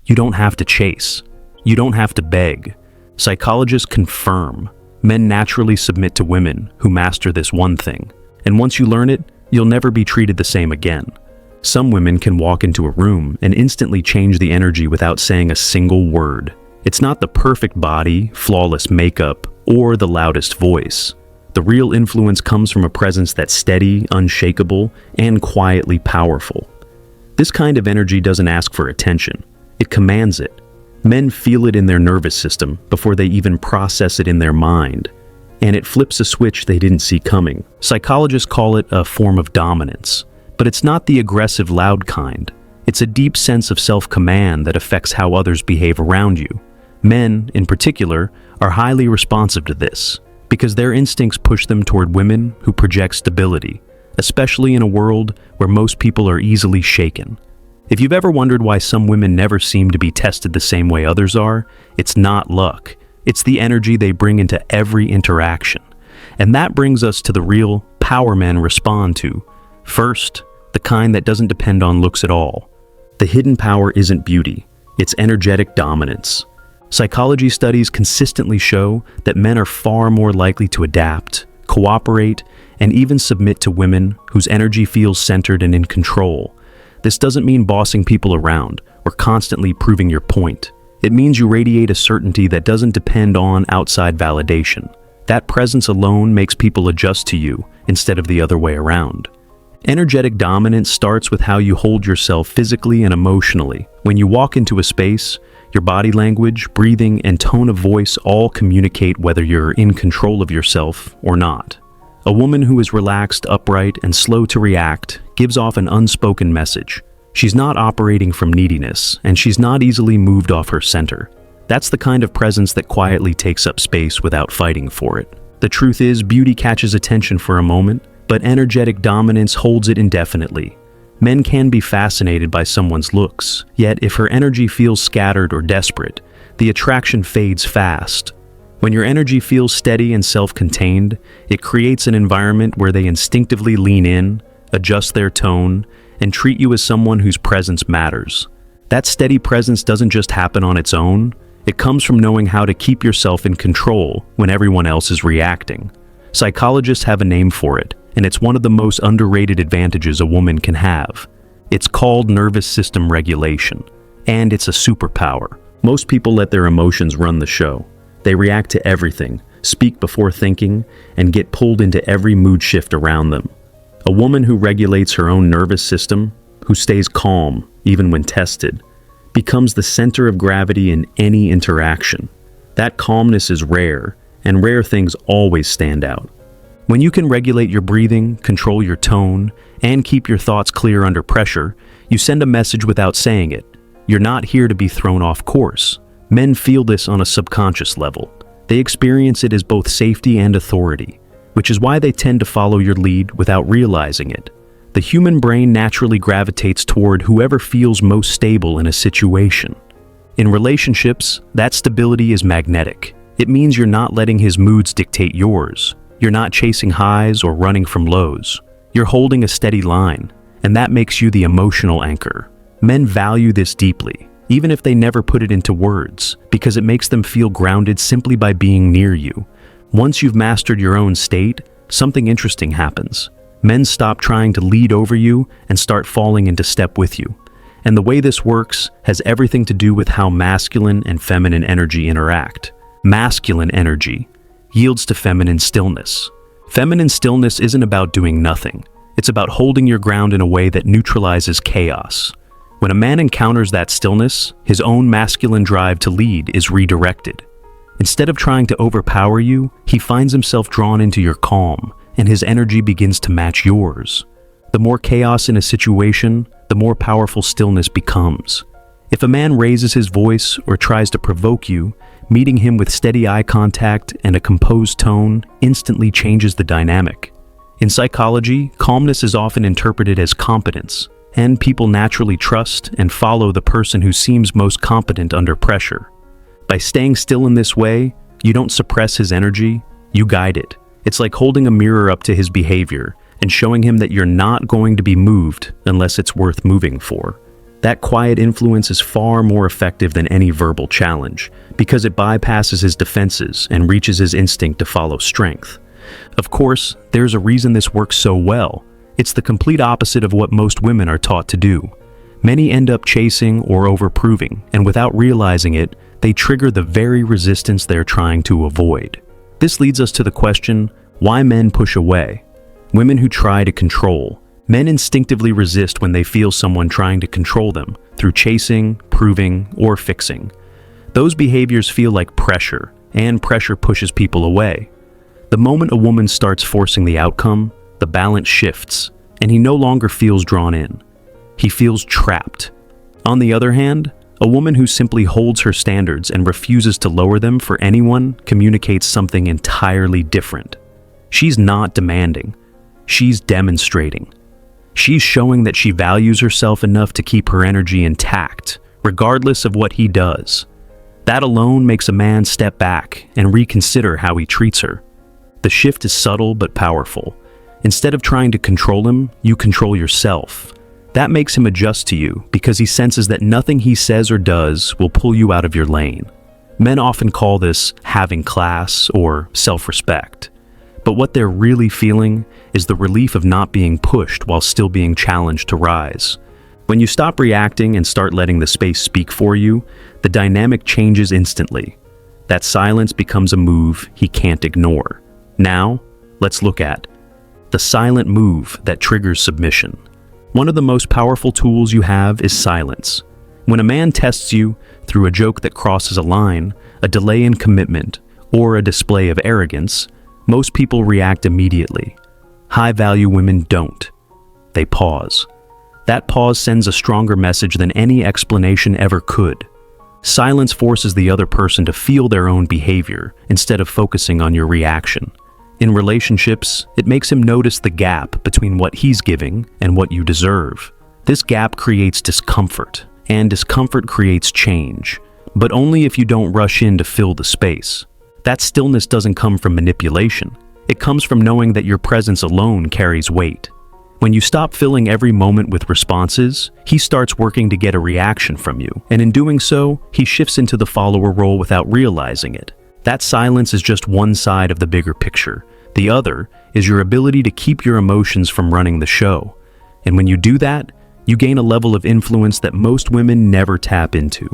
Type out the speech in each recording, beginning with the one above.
You don't have to chase. You don't have to beg. Psychologists confirm men naturally submit to women who master this one thing. And once you learn it, you'll never be treated the same again. Some women can walk into a room and instantly change the energy without saying a single word. It's not the perfect body, flawless makeup, or the loudest voice. The real influence comes from a presence that's steady, unshakable, and quietly powerful. This kind of energy doesn't ask for attention. It commands it. Men feel it in their nervous system before they even process it in their mind, and it flips a switch they didn't see coming. Psychologists call it a form of dominance, but it's not the aggressive, loud kind. It's a deep sense of self-command that affects how others behave around you. Men, in particular, are highly responsive to this, because their instincts push them toward women who project stability, especially in a world where most people are easily shaken. If you've ever wondered why some women never seem to be tested the same way others are, it's not luck. It's the energy they bring into every interaction. And that brings us to the real power men respond to. First, the kind that doesn't depend on looks at all. The hidden power isn't beauty, it's energetic dominance. Psychology studies consistently show that men are far more likely to adapt, cooperate, and even submit to women whose energy feels centered and in control. This doesn't mean bossing people around or constantly proving your point. It means you radiate a certainty that doesn't depend on outside validation. That presence alone makes people adjust to you instead of the other way around. Energetic dominance starts with how you hold yourself physically and emotionally. When you walk into a space, your body language, breathing, and tone of voice all communicate whether you're in control of yourself or not. A woman who is relaxed, upright, and slow to react gives off an unspoken message. She's not operating from neediness, and she's not easily moved off her center. That's the kind of presence that quietly takes up space without fighting for it. The truth is, beauty catches attention for a moment, but energetic dominance holds it indefinitely. Men can be fascinated by someone's looks, yet if her energy feels scattered or desperate, the attraction fades fast. When your energy feels steady and self-contained, it creates an environment where they instinctively lean in, adjust their tone, and treat you as someone whose presence matters. That steady presence doesn't just happen on its own, it comes from knowing how to keep yourself in control when everyone else is reacting. Psychologists have a name for it, and it's one of the most underrated advantages a woman can have. It's called nervous system regulation, and it's a superpower. Most people let their emotions run the show. They react to everything, speak before thinking, and get pulled into every mood shift around them. A woman who regulates her own nervous system, who stays calm even when tested, becomes the center of gravity in any interaction. That calmness is rare, and rare things always stand out. When you can regulate your breathing, control your tone, and keep your thoughts clear under pressure, you send a message without saying it. You're not here to be thrown off course. Men feel this on a subconscious level. They experience it as both safety and authority, which is why they tend to follow your lead without realizing it. The human brain naturally gravitates toward whoever feels most stable in a situation. In relationships, that stability is magnetic. It means you're not letting his moods dictate yours. You're not chasing highs or running from lows. You're holding a steady line, and that makes you the emotional anchor. Men value this deeply, even if they never put it into words, because it makes them feel grounded simply by being near you. Once you've mastered your own state, something interesting happens. Men stop trying to lead over you and start falling into step with you. And the way this works has everything to do with how masculine and feminine energy interact. Masculine energy yields to feminine stillness. Feminine stillness isn't about doing nothing. It's about holding your ground in a way that neutralizes chaos. When a man encounters that stillness, his own masculine drive to lead is redirected. Instead of trying to overpower you, he finds himself drawn into your calm, and his energy begins to match yours. The more chaos in a situation, the more powerful stillness becomes. If a man raises his voice or tries to provoke you, meeting him with steady eye contact and a composed tone instantly changes the dynamic. In psychology, calmness is often interpreted as competence, and people naturally trust and follow the person who seems most competent under pressure. By staying still in this way, you don't suppress his energy, you guide it. It's like holding a mirror up to his behavior and showing him that you're not going to be moved unless it's worth moving for. That quiet influence is far more effective than any verbal challenge, because it bypasses his defenses and reaches his instinct to follow strength. Of course, there's a reason this works so well. It's the complete opposite of what most women are taught to do. Many end up chasing or overproving, and without realizing it, they trigger the very resistance they're trying to avoid. This leads us to the question, why men push away? Women who try to control. Men instinctively resist when they feel someone trying to control them through chasing, proving, or fixing. Those behaviors feel like pressure, and pressure pushes people away. The moment a woman starts forcing the outcome, the balance shifts, and he no longer feels drawn in. He feels trapped. On the other hand, a woman who simply holds her standards and refuses to lower them for anyone communicates something entirely different. She's not demanding. She's demonstrating. She's showing that she values herself enough to keep her energy intact, regardless of what he does. That alone makes a man step back and reconsider how he treats her. The shift is subtle but powerful. Instead of trying to control him, you control yourself. That makes him adjust to you because he senses that nothing he says or does will pull you out of your lane. Men often call this having class or self-respect. But what they're really feeling is the relief of not being pushed while still being challenged to rise. When you stop reacting and start letting the space speak for you, the dynamic changes instantly. That silence becomes a move he can't ignore. Now, let's look at the silent move that triggers submission. One of the most powerful tools you have is silence. When a man tests you through a joke that crosses a line, a delay in commitment, or a display of arrogance, most people react immediately. High-value women don't. They pause. That pause sends a stronger message than any explanation ever could. Silence forces the other person to feel their own behavior instead of focusing on your reaction. In relationships, it makes him notice the gap between what he's giving and what you deserve. This gap creates discomfort, and discomfort creates change, but only if you don't rush in to fill the space. That stillness doesn't come from manipulation. It comes from knowing that your presence alone carries weight. When you stop filling every moment with responses, he starts working to get a reaction from you, and in doing so, he shifts into the follower role without realizing it. That silence is just one side of the bigger picture. The other is your ability to keep your emotions from running the show. And when you do that, you gain a level of influence that most women never tap into.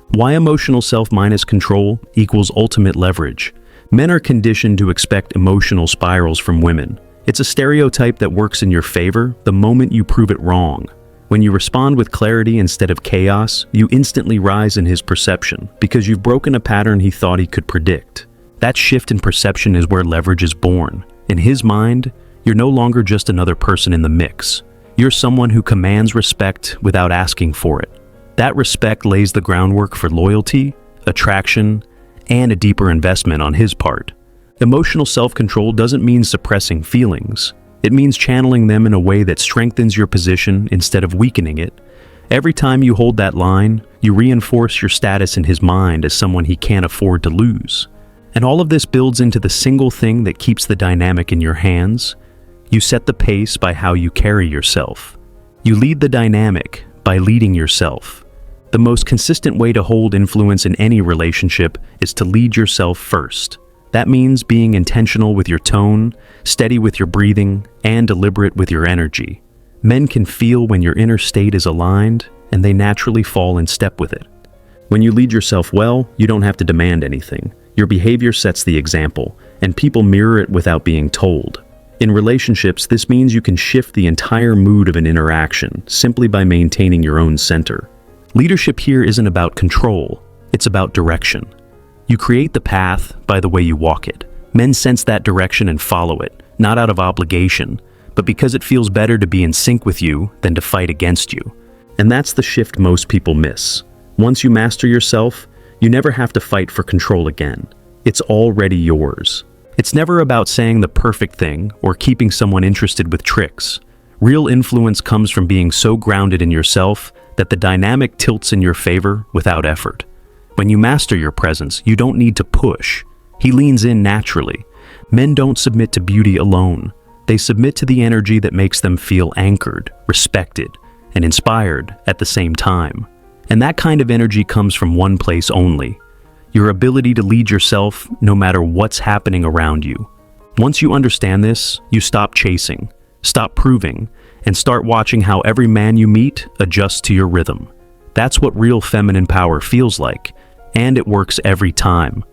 Why emotional self minus control equals ultimate leverage? Men are conditioned to expect emotional spirals from women. It's a stereotype that works in your favor the moment you prove it wrong. When you respond with clarity instead of chaos, you instantly rise in his perception because you've broken a pattern he thought he could predict. That shift in perception is where leverage is born. In his mind, you're no longer just another person in the mix. You're someone who commands respect without asking for it. That respect lays the groundwork for loyalty, attraction, and a deeper investment on his part. Emotional self-control doesn't mean suppressing feelings. It means channeling them in a way that strengthens your position instead of weakening it. Every time you hold that line, you reinforce your status in his mind as someone he can't afford to lose. And all of this builds into the single thing that keeps the dynamic in your hands. You set the pace by how you carry yourself. You lead the dynamic by leading yourself. The most consistent way to hold influence in any relationship is to lead yourself first. That means being intentional with your tone, steady with your breathing, and deliberate with your energy. Men can feel when your inner state is aligned, and they naturally fall in step with it. When you lead yourself well, you don't have to demand anything. Your behavior sets the example, and people mirror it without being told. In relationships, this means you can shift the entire mood of an interaction simply by maintaining your own center. Leadership here isn't about control, it's about direction. You create the path by the way you walk it. Men sense that direction and follow it, not out of obligation, but because it feels better to be in sync with you than to fight against you. And that's the shift most people miss. Once you master yourself, you never have to fight for control again. It's already yours. It's never about saying the perfect thing or keeping someone interested with tricks. Real influence comes from being so grounded in yourself that the dynamic tilts in your favor without effort. When you master your presence, you don't need to push. He leans in naturally. Men don't submit to beauty alone. They submit to the energy that makes them feel anchored, respected, and inspired at the same time. And that kind of energy comes from one place only: your ability to lead yourself no matter what's happening around you. Once you understand this, you stop chasing, stop proving, and start watching how every man you meet adjusts to your rhythm. That's what real feminine power feels like, and it works every time.